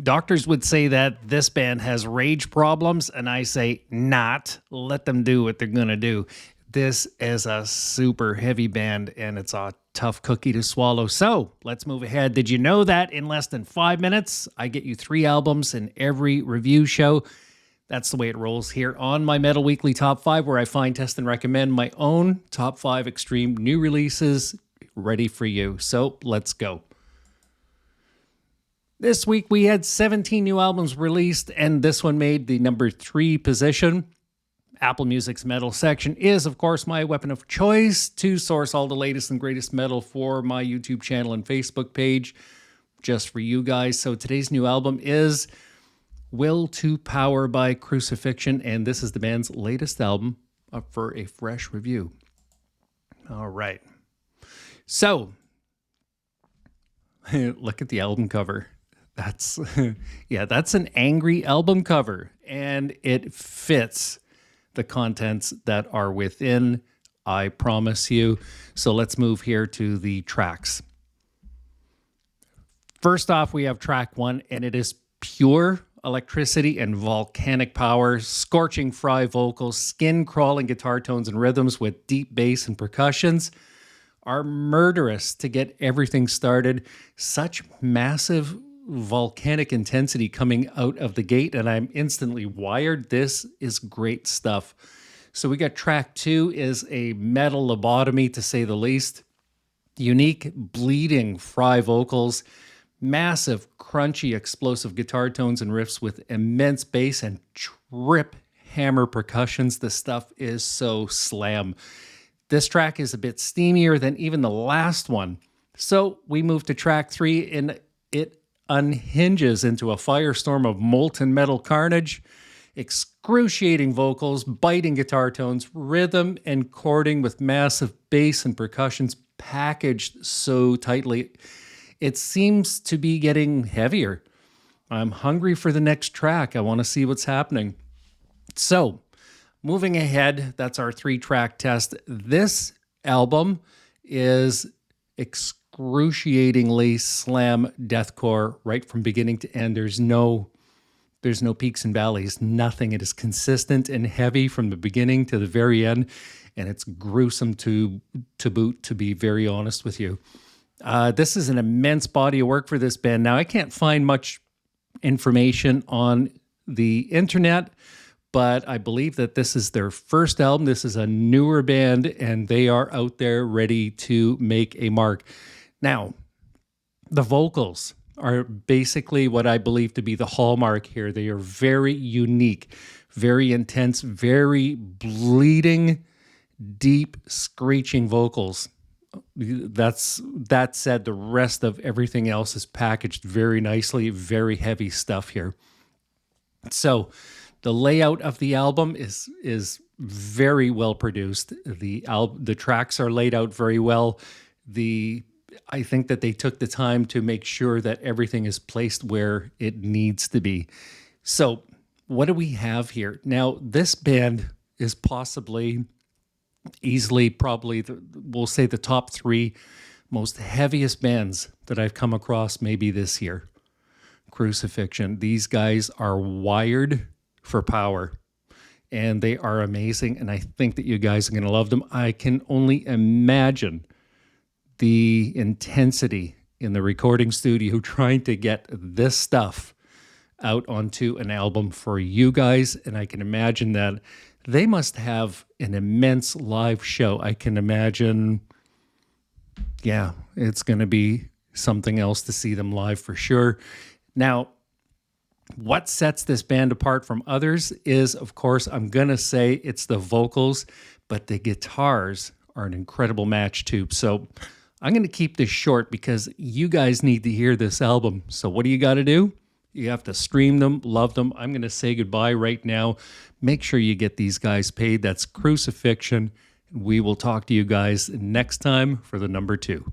Doctors would say that this band has rage problems, and I say not. Let them do what they're going to do. This is a super heavy band, and it's a tough cookie to swallow. So let's move ahead. Did you know that in less than 5 minutes, I get you 3 albums in every review show? That's the way it rolls here on my Metyll Weekly Top 5, where I find, test, and recommend my own Top 5 extreme new releases ready for you. So let's go. This week we had 17 new albums released, and this one made the number 3 position. Apple Music's metal section is, of course, my weapon of choice to source all the latest and greatest metal for my YouTube channel and Facebook page, just for you guys. So today's new album is Will to Power by Crucifixion, and this is the band's latest album up for a fresh review. All right. So, look at the album cover. That's an angry album cover, and it fits the contents that are within, I promise you. So let's move here to the tracks. First off, we have track 1, and it is pure electricity and volcanic power, scorching fry vocals, skin-crawling guitar tones and rhythms with deep bass and percussions are murderous to get everything started. Such massive volcanic intensity coming out of the gate, and I'm instantly wired. This is great stuff. So we got track 2 is a metal lobotomy, to say the least. Unique, bleeding fry vocals, massive, crunchy, explosive guitar tones and riffs with immense bass and trip hammer percussions. The stuff is so slam. This track is a bit steamier than even the last one. So we move to track 3, and it unhinges into a firestorm of molten metal carnage, excruciating vocals, biting guitar tones, rhythm and chording with massive bass and percussions packaged so tightly. It seems to be getting heavier. I'm hungry for the next track. I want to see what's happening. So, moving ahead, that's our 3-track test. This album is excruciatingly slam deathcore right from beginning to end. There's no peaks and valleys, nothing. It is consistent and heavy from the beginning to the very end, and it's gruesome to boot, to be very honest with you. This is an immense body of work for this band. Now, I can't find much information on the internet, but I believe that this is their first album. This is a newer band, and they are out there ready to make a mark. Now, the vocals are basically what I believe to be the hallmark here. They are very unique, very intense, very bleeding, deep, screeching vocals. That said, the rest of everything else is packaged very nicely, very heavy stuff here. So the layout of the album is very well produced. The tracks are laid out very well. I think that they took the time to make sure that everything is placed where it needs to be. So what do we have here? Now, this band is easily probably, we'll say, the top 3 most heaviest bands that I've come across maybe this year. Crucifixion. These guys are wired for power, and they are amazing, and I think that you guys are going to love them. I can only imagine the intensity in the recording studio trying to get this stuff out onto an album for you guys, and I can imagine that they must have an immense live show. I can imagine, it's going to be something else to see them live for sure. Now, what sets this band apart from others is, of course, I'm going to say it's the vocals, but the guitars are an incredible match too. So I'm going to keep this short because you guys need to hear this album. So what do you got to do? You have to stream them, love them. I'm going to say goodbye right now. Make sure you get these guys paid. That's Crucifixion. We will talk to you guys next time for the number 2.